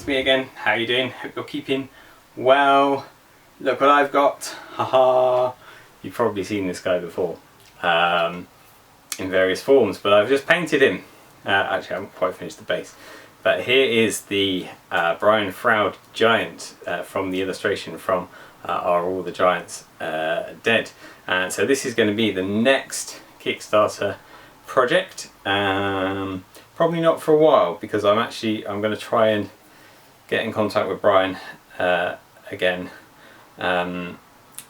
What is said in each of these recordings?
it's me again. How you doing? Hope you're keeping well. Look what I've got. Haha. You've probably seen this guy before in various forms, but I've just painted him. Actually, I haven't quite finished the base. But here is the Brian Froud giant from the illustration from Are All the Giants Dead? And so this is going to be the next Kickstarter project. Probably not for a while, because I'm going to try and get in contact with Brian again.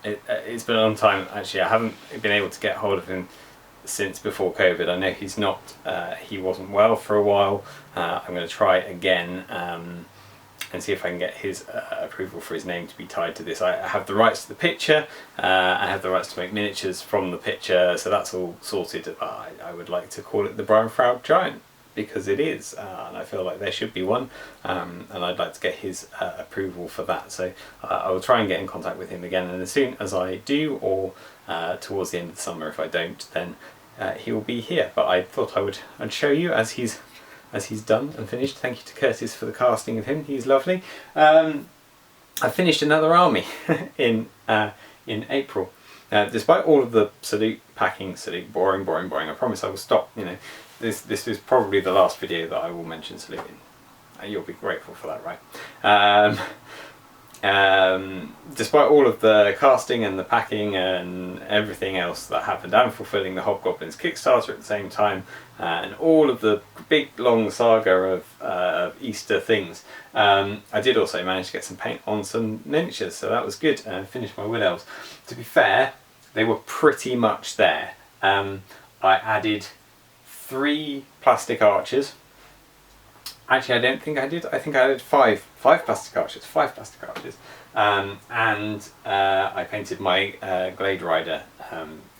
It's been a long time actually. I haven't been able to get hold of him since before COVID. I know he's not, he wasn't well for a while. I'm going to try again and see if I can get his approval for his name to be tied to this. I have the rights to the picture, I have the rights to make miniatures from the picture, so that's all sorted. I would like to call it the Brian Froud Giant, because it is, and I feel like there should be one, and I'd like to get his approval for that. So I will try and get in contact with him again, and as soon as I do, or towards the end of the summer if I don't, then he will be here. But I thought I'd show you as he's done and finished. Thank you to Curtis for the casting of him, he's lovely. I finished another army in April. Despite all of the packing, boring, I promise I will stop. You know, this is probably the last video that I will mention saluting. You'll be grateful for that, right? Despite all of the casting and the packing and everything else that happened, and fulfilling the Hobgoblins Kickstarter at the same time, and all of the big long saga of Easter things, I did also manage to get some paint on some miniatures, so that was good, and finished my Wood Elves. To be fair, they were pretty much there. I added 3 plastic archers. Actually, I don't think I did. I think I added 5 plastic archers. 5 plastic archers. And I painted my Glade Rider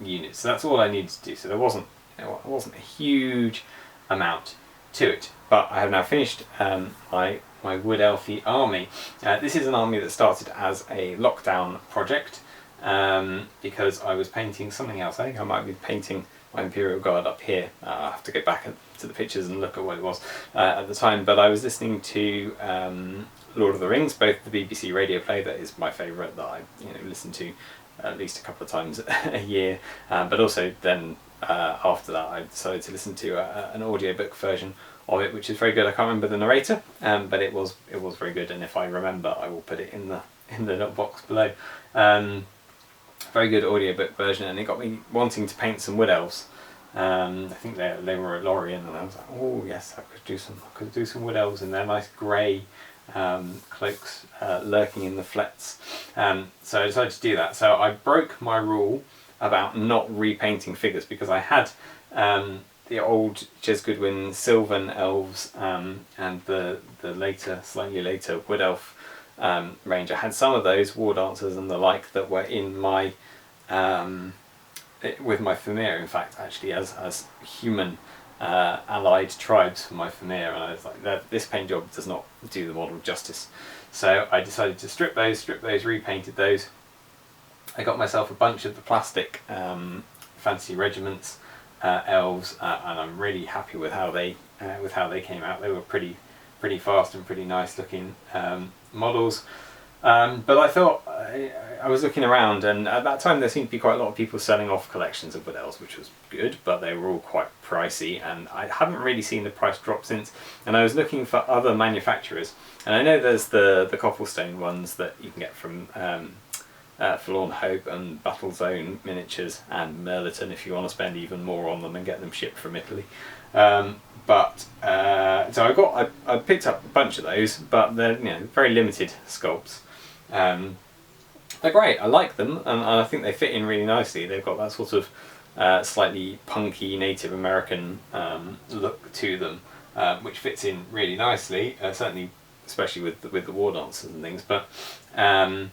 unit. So that's all I needed to do. So there wasn't a huge amount to it. But I have now finished my Wood Elfie army. This is an army that started as a lockdown project because I was painting something else. I think I might be painting my Imperial Guard up here. I have to go back to the pictures and look at what it was at the time, but I was listening to Lord of the Rings, both the BBC radio play, that is my favourite, that I listen to at least a couple of times a year, but also then after that I decided to listen to an audiobook version of it, which is very good. I can't remember the narrator, but it was very good, and if I remember I will put it in the note box below. Very good audiobook version, and it got me wanting to paint some Wood Elves. I think they were at Lorien, and I was like, oh yes, I could do some Wood Elves in their nice grey cloaks lurking in the flets. So I decided to do that. So I broke my rule about not repainting figures, because I had the old Jez Goodwin Sylvan Elves and the slightly later Wood Elf range. I had some of those War Dancers and the like that were in my with my Famir, in fact, actually as human allied tribes for my Famir, and I was like, this paint job does not do the model justice. So I decided to strip those, repainted those. I got myself a bunch of the plastic Fantasy Regiments elves, and I'm really happy with how they came out. They were pretty fast and pretty nice looking models. But I thought, I was looking around, and at that time there seemed to be quite a lot of people selling off collections of Wood Elves, which was good, but they were all quite pricey, and I haven't really seen the price drop since. And I was looking for other manufacturers, and I know there's the Copplestone ones that you can get from Forlorn Hope and Battle Zone Miniatures and Merliton, if you want to spend even more on them and get them shipped from Italy. So I picked up a bunch of those, but they're very limited sculpts. They're great. I like them, and I think they fit in really nicely. They've got that sort of slightly punky Native American look to them, which fits in really nicely. Certainly, especially with the War Dancers and things. But there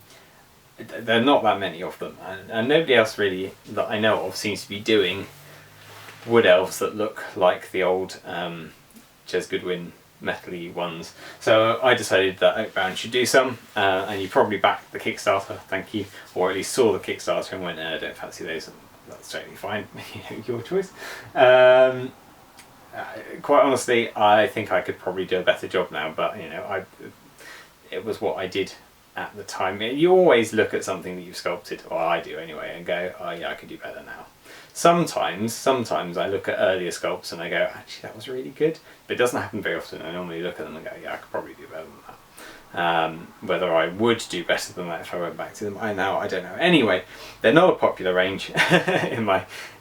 are not that many of them, and nobody else really that I know of seems to be doing Wood Elves that look like the old Jez Goodwin metally ones. So I decided that Oakbound should do some, and you probably backed the Kickstarter, thank you, or at least saw the Kickstarter and went, I don't fancy those, and that's totally fine, your choice. Quite honestly, I think I could probably do a better job now, but it was what I did at the time. You always look at something that you've sculpted, or I do anyway, and go, oh yeah, I could do better now. Sometimes I look at earlier sculpts and I go, actually that was really good, but it doesn't happen very often. I normally look at them and go, yeah, I could probably do better than that. Whether I would do better than that if I went back to them, I don't know. Anyway, they're not a popular range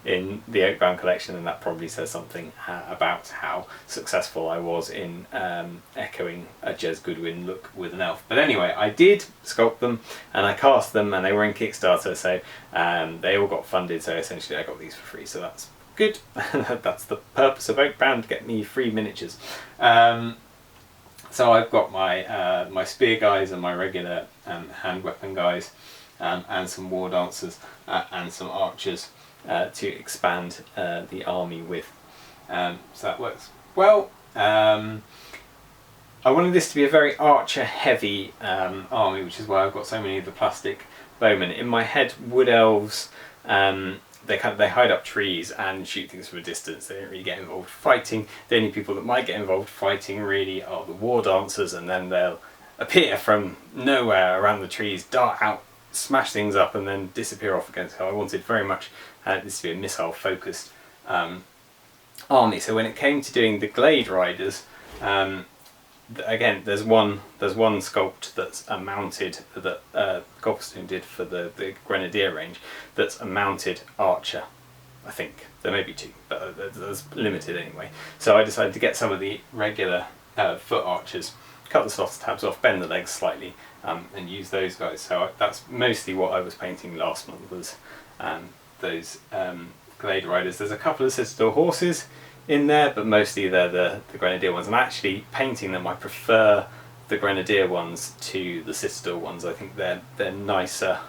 in the Oakbound collection, and that probably says something about how successful I was in echoing a Jez Goodwin look with an elf. But anyway, I did sculpt them and I cast them, and they were in Kickstarter, so they all got funded, so essentially I got these for free, so that's good. That's the purpose of Oakbound, to get me free miniatures. So I've got my my spear guys and my regular hand weapon guys, and some war dancers and some archers to expand the army with. So that works well. I wanted this to be a very archer heavy army, which is why I've got so many of the plastic bowmen. In my head, wood elves, they hide up trees and shoot things from a distance. They don't really get involved fighting. The only people that might get involved fighting really are the war dancers, and then they'll appear from nowhere around the trees, dart out, smash things up, and then disappear off again. So I wanted very much this to be a missile focused army. So when it came to doing the Glade Riders, again, there's one sculpt that's a mounted, that Copperstone did for the Grenadier range, that's a mounted archer. I think there may be two, but there's limited anyway. So I decided to get some of the regular foot archers, cut the slots tabs off, bend the legs slightly, and use those guys. So that's mostly what I was painting last month, was those Glade Riders. There's a couple of Citadel horses in there, but mostly they're the Grenadier ones. And actually painting them, I prefer the Grenadier ones to the Citadel ones. I think they're nicer,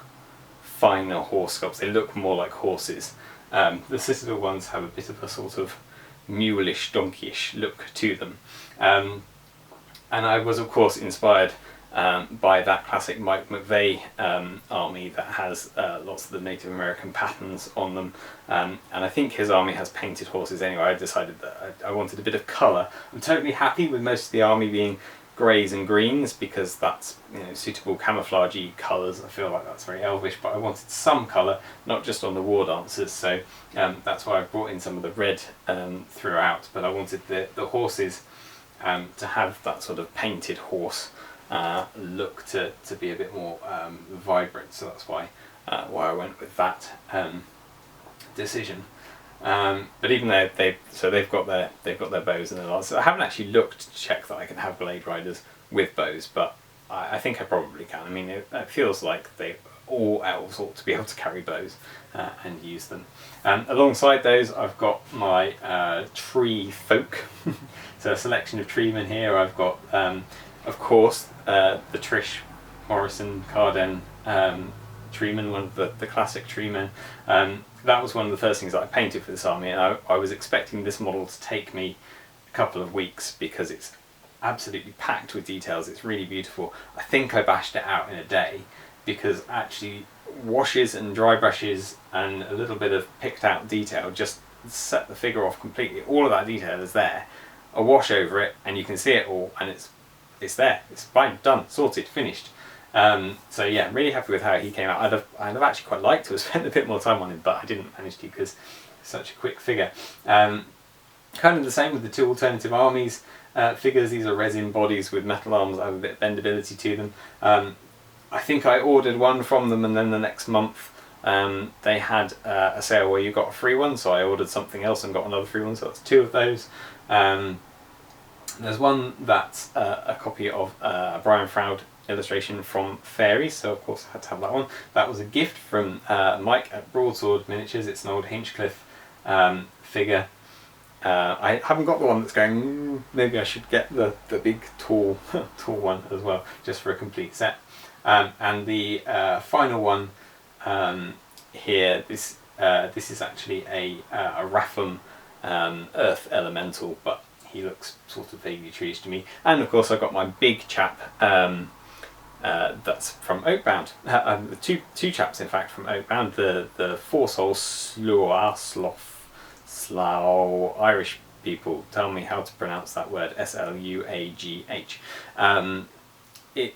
finer horse sculpts. They look more like horses. The Citadel ones have a bit of a sort of muleish, donkeyish look to them. And I was of course inspired by that classic Mike McVeigh army that has lots of the Native American patterns on them, and I think his army has painted horses anyway. I decided that I wanted a bit of colour. I'm totally happy with most of the army being greys and greens, because that's, you know, suitable camouflagey colours. I feel like that's very elvish, but I wanted some colour, not just on the war dancers, so that's why I brought in some of the red throughout. But I wanted the horses to have that sort of painted horse look to be a bit more vibrant, so that's why I went with that decision. But even though they've got their bows and their lance, I haven't actually looked to check that I can have Glade Riders with bows, but I think I probably can. I mean, it feels like all elves ought to be able to carry bows and use them. Alongside those, I've got my tree folk. So a selection of treemen here. I've got, of course, the Trish Morrison Carden treeman, one of the classic treemen. That was one of the first things that I painted for this army, and I was expecting this model to take me a couple of weeks, because it's absolutely packed with details. It's really beautiful. I think I bashed it out in a day, because actually washes and dry brushes and a little bit of picked out detail just set the figure off completely. All of that detail is there. A wash over it and you can see it all, and it's there. It's fine, done, sorted, finished. So yeah, I'm really happy with how he came out. I'd have actually quite liked to have spent a bit more time on him, but I didn't manage to, because it's such a quick figure. Kind of the same with the two alternative armies figures. These are resin bodies with metal arms that have a bit of bendability to them. I think I ordered one from them, and then the next month they had a sale where you got a free one, so I ordered something else and got another free one, so that's two of those. There's one that's a copy of a Brian Froud illustration from Fairies, so of course I had to have that one. That was a gift from Mike at Broadsword Miniatures. It's an old Hinchcliffe figure. I haven't got the one that's going, maybe I should get the big tall one as well, just for a complete set. And the final one here, this is actually a Rapham Earth Elemental, but he looks sort of vaguely treeish to me. And of course I've got my big chap that's from Oakbound. Two chaps in fact from Oakbound, the Four-Soul Slough Irish people tell me how to pronounce that word, Sluagh.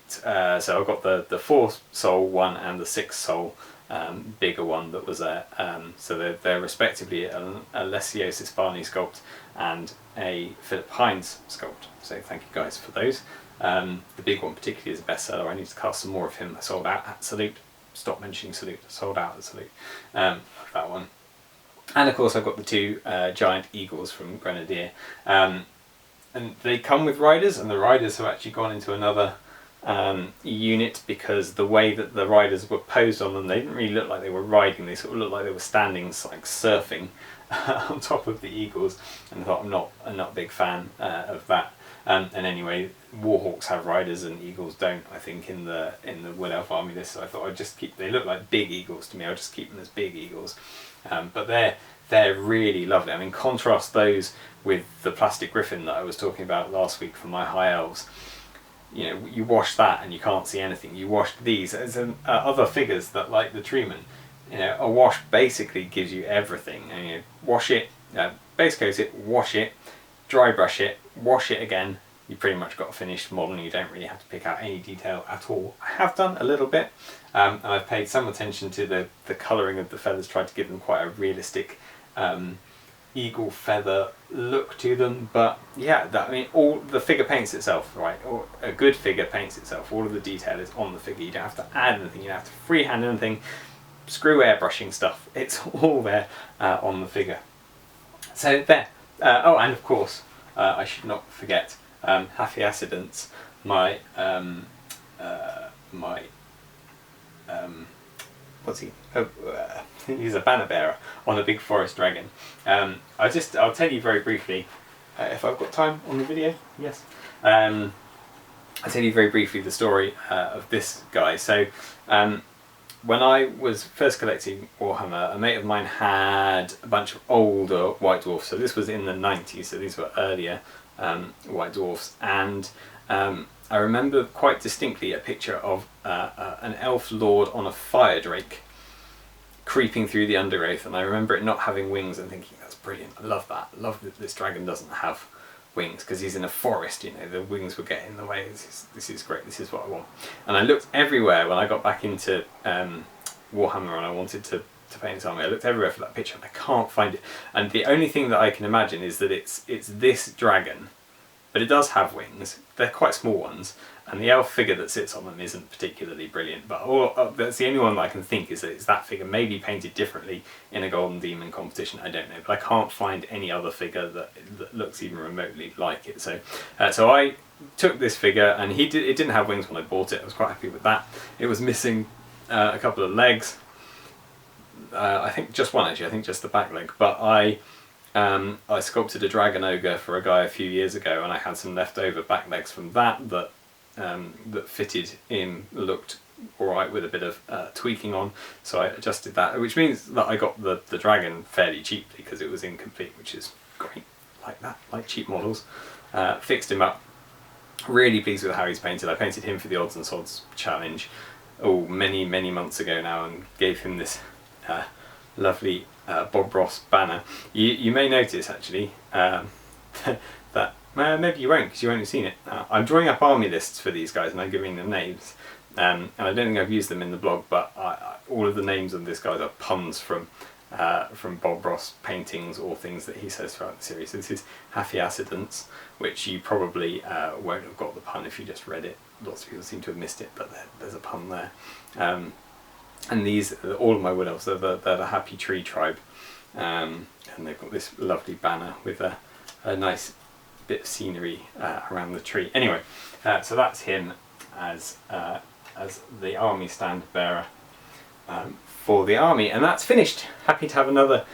so I've got the 4 sole one and the 6 sole bigger one that was there. So they're respectively a Lesiosis Barney sculpt and a Philip Hines sculpt. So thank you guys for those. The big one particularly is a bestseller. I need to cast some more of him. I sold out at Salute. Stop mentioning Salute. I sold out at Salute. That one. And of course I've got the 2 giant eagles from Grenadier. And they come with riders, and the riders have actually gone into another unit because the way that the riders were posed on them, they didn't really look like they were riding. They sort of looked like they were standing, like surfing on top of the eagles. And I thought I'm not a big fan of that. And anyway, Warhawks have riders and eagles don't. I think in the Wood Elf army list. So I thought I'd just keep. They look like big eagles to me. I'll just keep them as big eagles. But they're really lovely. I mean, contrast those with the plastic griffin that I was talking about last week from my High Elves. You know, you wash that and you can't see anything. You wash these as other figures that, like the Treeman, you know, a wash basically gives you everything. And you wash it, base coat it, wash it, dry brush it, wash it again. You pretty much got a finished model. And you don't really have to pick out any detail at all. I have done a little bit, and I've paid some attention to the colouring of the feathers, tried to give them quite a realistic eagle feather look to them. But yeah, I mean, all the figure paints itself, right? Or a good figure paints itself. All of the detail is on the figure. You don't have to add anything. You don't have to freehand anything. Screw airbrushing stuff. It's all there on the figure. So there. Oh, and of course, I should not forget Happy Accidents. My what's he? He's a banner bearer on a big forest dragon. I'll tell you very briefly, if I've got time on the video. Yes. I'll tell you very briefly the story of this guy. So, when I was first collecting Warhammer, a mate of mine had a bunch of older White Dwarfs. So this was in the 90s. So these were earlier White Dwarfs, and I remember quite distinctly a picture of an elf lord on a fire drake creeping through the undergrowth, and I remember it not having wings and thinking, that's brilliant, I love that. I love that this dragon doesn't have wings because he's in a forest, you know, the wings would get in the way. This is great, this is what I want. And I looked everywhere when I got back into Warhammer and I wanted to paint this army. I looked everywhere for that picture and I can't find it. And the only thing that I can imagine is that it's this dragon, but it does have wings. They're quite small ones, and the elf figure that sits on them isn't particularly brilliant. But that's the only one that I can think is that it's that figure, maybe painted differently in a Golden Demon competition. I don't know, but I can't find any other figure that looks even remotely like it. So, so I took this figure, and it didn't have wings when I bought it. I was quite happy with that. It was missing a couple of legs. I think just one actually. I think just the back leg. But I sculpted a dragon ogre for a guy a few years ago, and I had some leftover back legs from that fitted in, looked alright with a bit of tweaking on, so I adjusted that, which means that I got the dragon fairly cheaply because it was incomplete, which is great, like that, like cheap models. Fixed him up, really pleased with how he's painted. I painted him for the Odds and Sods challenge many months ago now, and gave him this lovely Bob Ross banner. You may notice actually that maybe you won't because you won't have seen it. I'm drawing up army lists for these guys and I'm giving them names, and I don't think I've used them in the blog, but all of the names of this guys are puns from Bob Ross paintings or things that he says throughout the series. So this is Happy Accidents, which you probably won't have got the pun if you just read it. Lots of people seem to have missed it, but there's a pun there. And these, all of my Wood Elves, they're the Happy Tree tribe, and they've got this lovely banner with a nice bit of scenery around the tree. Anyway, so that's him as the army stand bearer for the army, and that's finished. Happy to have another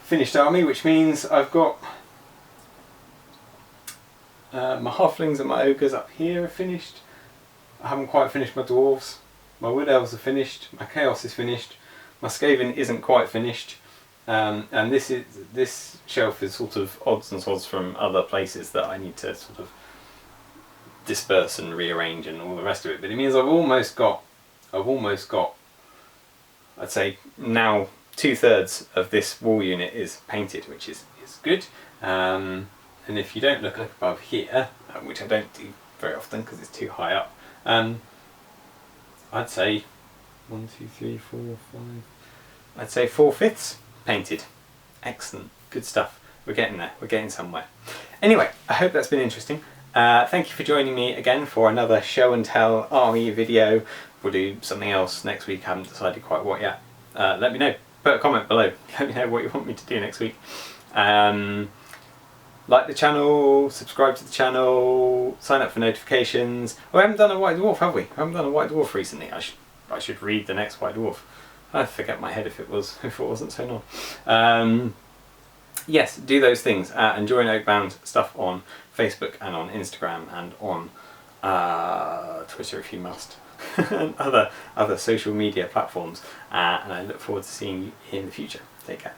finished army, which means I've got my halflings and my ogres up here are finished. I haven't quite finished my dwarves. My Wood Elves are finished, my Chaos is finished, my Skaven isn't quite finished, and this shelf is sort of odds and sods from other places that I need to sort of disperse and rearrange and all the rest of it. But it means I've almost got, I'd say now 2/3 of this wall unit is painted, which is good. And if you don't look above here, which I don't do very often because it's too high up, I'd say 1, 2, 3, 4, 5. I'd say 4/5 painted. Excellent, good stuff. We're getting there. We're getting somewhere. Anyway, I hope that's been interesting. Thank you for joining me again for another show and tell army video. We'll do something else next week. I haven't decided quite what yet. Let me know. Put a comment below. Let me know what you want me to do next week. Like the channel, subscribe to the channel, sign up for notifications. Oh, we haven't done a White Dwarf, have we? We haven't done a White Dwarf recently. I should read the next White Dwarf. I'd forget my head if it wasn't so long. Yes, do those things and join Oakbound stuff on Facebook and on Instagram and on Twitter if you must, and other social media platforms. And I look forward to seeing you in the future. Take care.